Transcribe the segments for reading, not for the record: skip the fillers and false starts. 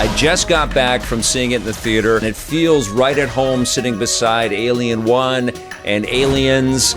I just got back from seeing it in the theater, and it feels right at home sitting beside Alien 1 and Aliens.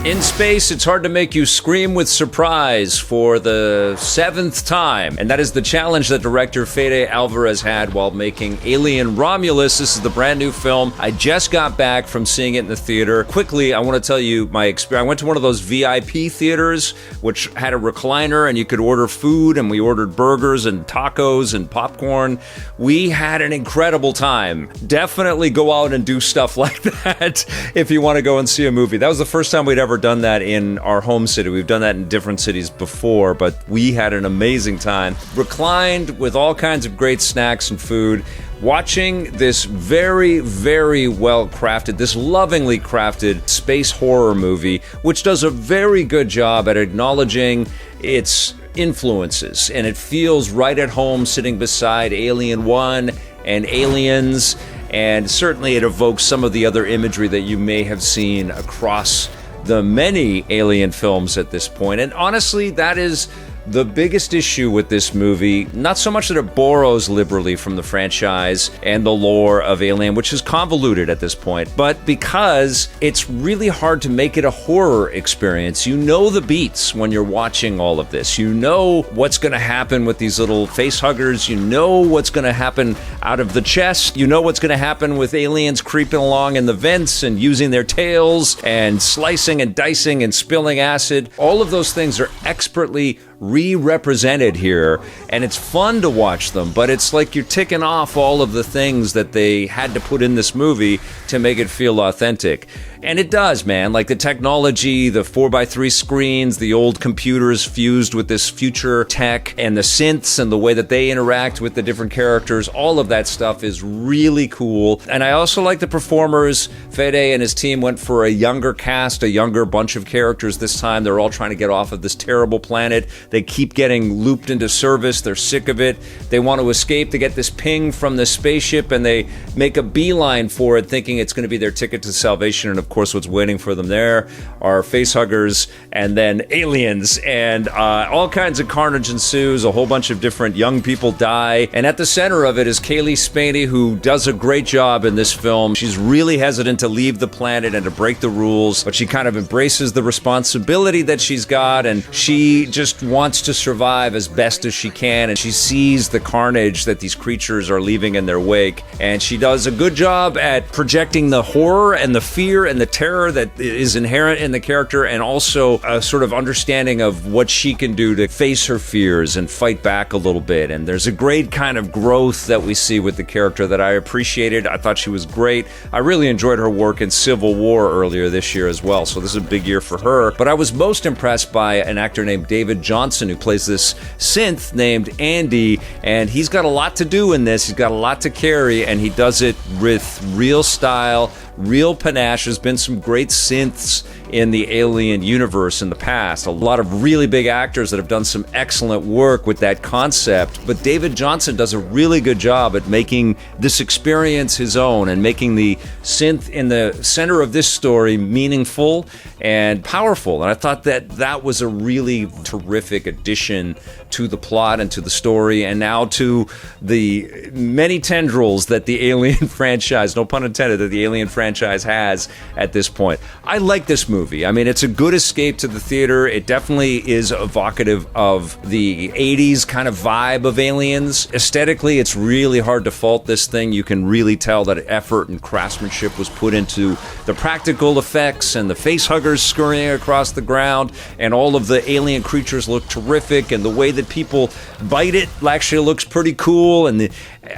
In space, it's hard to make you scream with surprise for the 7th time. And that is the challenge that director Fede Álvarez had while making Alien Romulus. This is the brand new film. I just got back from seeing it in the theater. Quickly, I want to tell you my experience. I went to one of those VIP theaters, which had a recliner, and you could order food, and we ordered burgers and tacos and popcorn. We had an incredible time. Definitely go out and do stuff like that if you want to go and see a movie. That was the first time we'd ever done that in our home city. We've done that in different cities before, but we had an amazing time. Reclined with all kinds of great snacks and food, watching this very, very well crafted, this lovingly crafted space horror movie, which does a very good job at acknowledging its influences, and it feels right at home sitting beside Alien 1 and Aliens, and certainly it evokes some of the other imagery that you may have seen across the many Alien films at this point. And honestly, that is the biggest issue with this movie. Not so much that it borrows liberally from the franchise and the lore of Alien, which is convoluted at this point, but because it's really hard to make it a horror experience. You know the beats when you're watching all of this. You know what's going to happen with these little face huggers. You know what's going to happen out of the chest. You know what's going to happen with aliens creeping along in the vents and using their tails and slicing and dicing and spilling acid. All of those things are expertly re-represented here, and it's fun to watch them, but it's like you're ticking off all of the things that they had to put in this movie to make it feel authentic. And it does, man. Like the technology, the 4x3 screens, the old computers fused with this future tech, and the synths and the way that they interact with the different characters, all of that stuff is really cool. And I also like the performers. Fede and his team went for a younger cast, a younger bunch of characters this time. They're all trying to get off of this terrible planet. They keep getting looped into service. They're sick of it. They want to escape. They get this ping from the spaceship, and they make a beeline for it, thinking it's going to be their ticket to salvation. And of course, what's waiting for them there are facehuggers and then aliens, and all kinds of carnage ensues. A whole bunch of different young people die, and at the center of it is Cailee Spaeny, who does a great job in this film. She's really hesitant to leave the planet and to break the rules, but she kind of embraces the responsibility that she's got, and she just wants to survive as best as she can, and she sees the carnage that these creatures are leaving in their wake, and she does a good job at projecting the horror and the fear and the terror that is inherent in the character, and also a sort of understanding of what she can do to face her fears and fight back a little bit. And there's a great kind of growth that we see with the character that I appreciated. I thought she was great. I really enjoyed her work in Civil War earlier this year as well, so this is a big year for her. But I was most impressed by an actor named David Jonsson, who plays this synth named Andy, and he's got a lot to do in this. He's got a lot to carry, and he does it with real style, real panache. There's been some great synths in the Alien universe in the past. A lot of really big actors that have done some excellent work with that concept, but David Jonsson does a really good job at making this experience his own and making the synth in the center of this story meaningful and powerful. And I thought that that was a really terrific addition to the plot and to the story, and now to the many tendrils that the Alien franchise, no pun intended, that the Alien franchise has at this point. I like this movie. I mean, it's a good escape to the theater. It definitely is evocative of the 80s kind of vibe of Aliens. Aesthetically, it's really hard to fault this thing. You can really tell that effort and craftsmanship was put into the practical effects and the facehuggers scurrying across the ground, and all of the alien creatures look terrific, and the way that people bite it actually looks pretty cool, and the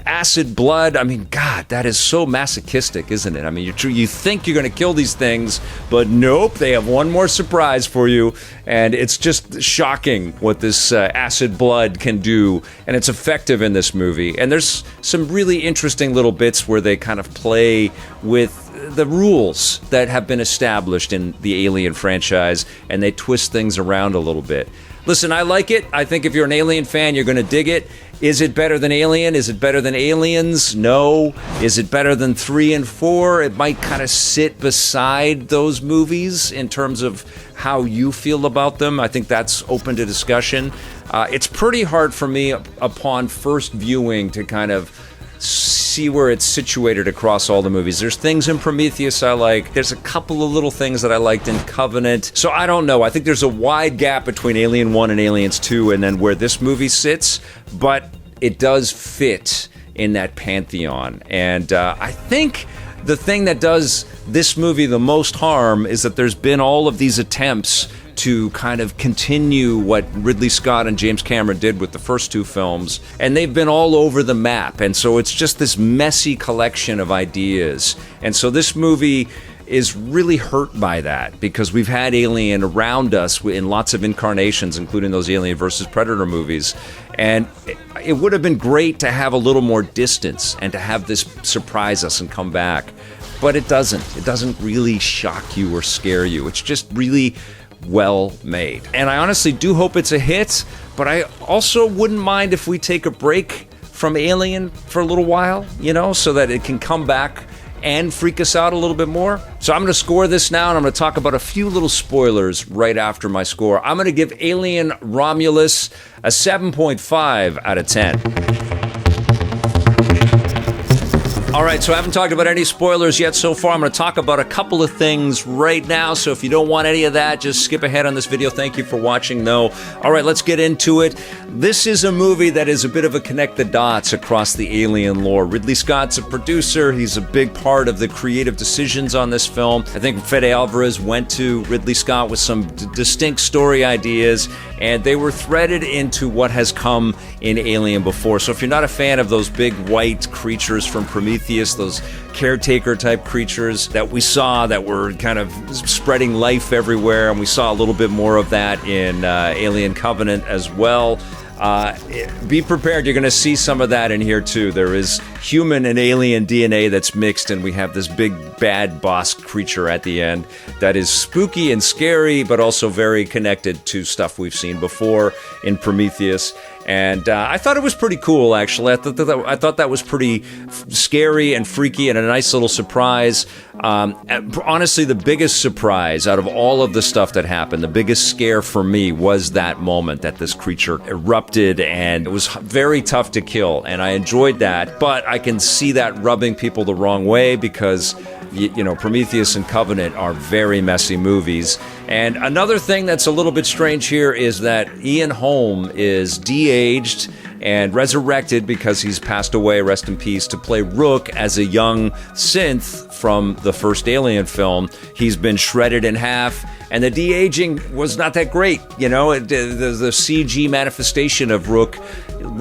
acid blood, I mean, God, that is so masochistic, isn't it? I mean, you think you're going to kill these things, but nope, they have one more surprise for you, and it's just shocking what this acid blood can do, and it's effective in this movie. And there's some really interesting little bits where they kind of play with the rules that have been established in the Alien franchise, and they twist things around a little bit. Listen, I like it. I think if you're an Alien fan, you're going to dig it. Is it better than Alien? Is it better than Aliens? No. Is it better than 3 and 4? It might kind of sit beside those movies in terms of how you feel about them. I think that's open to discussion. It's pretty hard for me upon first viewing to kind of see where it's situated across all the movies. There's things in Prometheus I like. There's a couple of little things that I liked in Covenant. So I don't know. I think there's a wide gap between Alien 1 and Aliens 2 and then where this movie sits, but it does fit in that pantheon. And I think the thing that does this movie the most harm is that there's been all of these attempts to kind of continue what Ridley Scott and James Cameron did with the first two films, and they've been all over the map, and so it's just this messy collection of ideas. And so this movie is really hurt by that, because we've had Alien around us in lots of incarnations, including those Alien versus Predator movies, and it would have been great to have a little more distance and to have this surprise us and come back, but it doesn't. It doesn't really shock you or scare you. It's just really well made. And I honestly do hope it's a hit, but I also wouldn't mind if we take a break from Alien for a little while, you know, so that it can come back and freak us out a little bit more. So I'm going to score this now, and I'm going to talk about a few little spoilers right after my score. I'm going to give Alien Romulus a 7.5 out of 10. All right, so I haven't talked about any spoilers yet so far. I'm going to talk about a couple of things right now, so if you don't want any of that, just skip ahead on this video. Thank you for watching, though. All right, let's get into it. This is a movie that is a bit of a connect the dots across the Alien lore. Ridley Scott's a producer. He's a big part of the creative decisions on this film. I think Fede Álvarez went to Ridley Scott with some distinct story ideas, and they were threaded into what has come in Alien before. So if you're not a fan of those big white creatures from Prometheus, those caretaker type creatures that we saw that were kind of spreading life everywhere, and we saw a little bit more of that in Alien Covenant as well. Be prepared, you're going to see some of that in here too. There is human and alien DNA that's mixed, and we have this big bad boss creature at the end that is spooky and scary, but also very connected to stuff we've seen before in Prometheus. And I thought it was pretty cool, actually. I thought that was pretty scary and freaky and a nice little surprise. Honestly, the biggest surprise out of all of the stuff that happened, the biggest scare for me was that moment that this creature erupted, and it was very tough to kill, and I enjoyed that. But I can see that rubbing people the wrong way because, you know, Prometheus and Covenant are very messy movies. And another thing that's a little bit strange here is that Ian Holm is de-aged and resurrected because he's passed away, rest in peace, to play Rook as a young synth from the first Alien film. He's been shredded in half, and the de-aging was not that great. You know, the CG manifestation of Rook,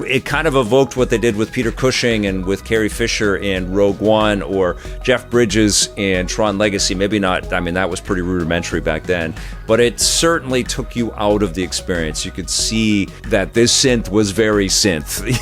it kind of evoked what they did with Peter Cushing and with Carrie Fisher in Rogue One, or Jeff Bridges in Tron Legacy. Maybe not, I mean, that was pretty rudimentary back then, but it certainly took you out of the experience. You could see that this synth was very synth,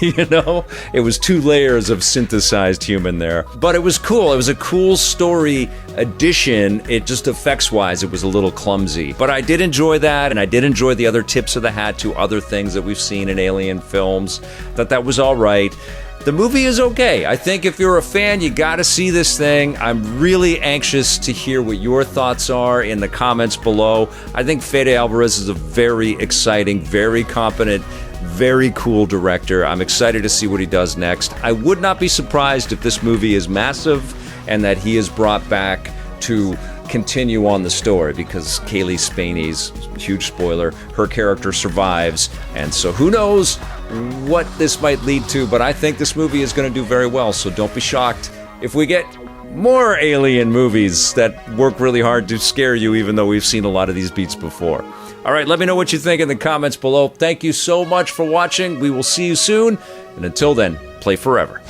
you know? It was two layers of synthesized human there. But it was cool. It was a cool story addition. It just effects-wise, it was a little clumsy. But I did enjoy that, and I did enjoy the other tips of the hat to other things that we've seen in Alien films. Thought that was all right. The movie is okay. I think if you're a fan, you gotta see this thing. I'm really anxious to hear what your thoughts are in the comments below. I think Fede Álvarez is a very exciting, very competent, very cool director. I'm excited to see what he does next. I would not be surprised if this movie is massive and that he is brought back to continue on the story, because Cailee Spaeny's, huge spoiler, her character survives, and so who knows what this might lead to, but I think this movie is going to do very well, so don't be shocked if we get more Alien movies that work really hard to scare you, even though we've seen a lot of these beats before. All right, let me know what you think in the comments below. Thank you so much for watching. We will see you soon, and until then, play forever.